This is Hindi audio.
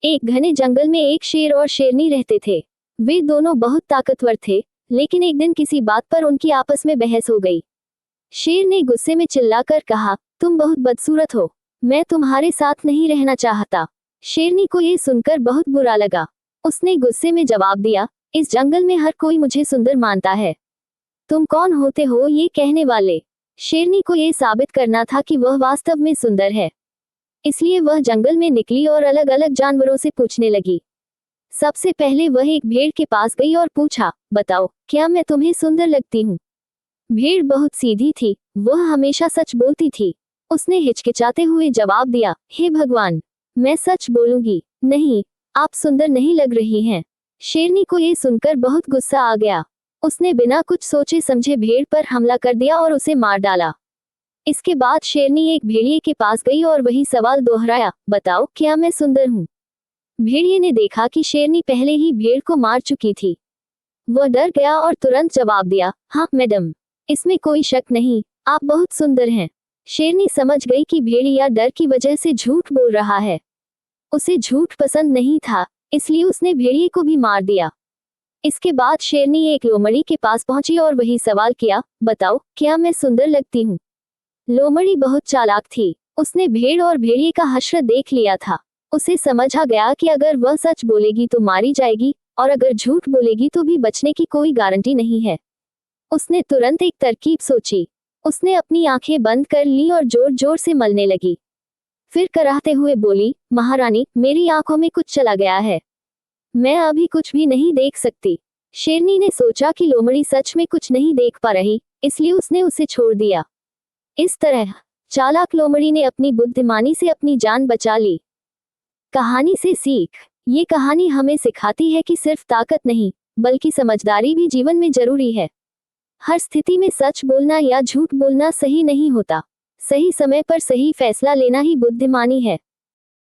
एक घने जंगल में एक शेर और शेरनी रहते थे। वे दोनों बहुत ताकतवर थे, लेकिन एक दिन किसी बात पर उनकी आपस में बहस हो गई। शेर ने गुस्से में चिल्लाकर कहा, तुम बहुत बदसूरत हो, मैं तुम्हारे साथ नहीं रहना चाहता। शेरनी को ये सुनकर बहुत बुरा लगा। उसने गुस्से में जवाब दिया, इस जंगल में हर कोई मुझे सुंदर मानता है, तुम कौन होते हो ये कहने वाले। शेरनी को ये साबित करना था कि वह वास्तव में सुंदर है, इसलिए वह जंगल में निकली और अलग अलग जानवरों से पूछने लगी। सबसे पहले वह एक भेड़ के पास गई और पूछा, बताओ, क्या मैं तुम्हें सुंदर लगती हूँ? भेड़ बहुत सीधी थी, वह हमेशा सच बोलती थी। उसने हिचकिचाते हुए जवाब दिया, हे भगवान, मैं सच बोलूंगी, नहीं, आप सुंदर नहीं लग रही हैं। शेरनी को ये सुनकर बहुत गुस्सा आ गया। उसने बिना कुछ सोचे समझे भेड़ पर हमला कर दिया और उसे मार डाला। इसके बाद शेरनी एक भेड़िए के पास गई और वही सवाल दोहराया, बताओ, क्या मैं सुंदर हूँ? भेड़िए ने देखा कि शेरनी पहले ही भेड़ को मार चुकी थी। वह डर गया और तुरंत जवाब दिया, हाँ मैडम, इसमें कोई शक नहीं, आप बहुत सुंदर हैं। शेरनी समझ गई कि भेड़िया डर की वजह से झूठ बोल रहा है। उसे झूठ पसंद नहीं था, इसलिए उसने भेड़िए को भी मार दिया। इसके बाद शेरनी एक लोमड़ी के पास पहुंची और वही सवाल किया, बताओ, क्या मैं सुंदर लगती हूँ? लोमड़ी बहुत चालाक थी। उसने भेड़ और भेड़िए का हश्र देख लिया था। उसे समझ आ गया कि अगर वह सच बोलेगी तो मारी जाएगी, और अगर झूठ बोलेगी तो भी बचने की कोई गारंटी नहीं है। उसने तुरंत एक तरकीब सोची। उसने अपनी आंखें बंद कर ली और जोर जोर से मलने लगी। फिर कराहते हुए बोली, महारानी, मेरी आंखों में कुछ चला गया है, मैं अभी कुछ भी नहीं देख सकती। शेरनी ने सोचा कि लोमड़ी सच में कुछ नहीं देख पा रही, इसलिए उसने उसे छोड़ दिया। इस तरह चालाक लोमड़ी ने अपनी बुद्धिमानी से अपनी जान बचा ली। कहानी से सीख। ये कहानी हमें सिखाती है कि सिर्फ ताकत नहीं, बल्कि समझदारी भी जीवन में जरूरी है। हर स्थिति में सच बोलना या झूठ बोलना सही नहीं होता। सही समय पर सही फैसला लेना ही बुद्धिमानी है।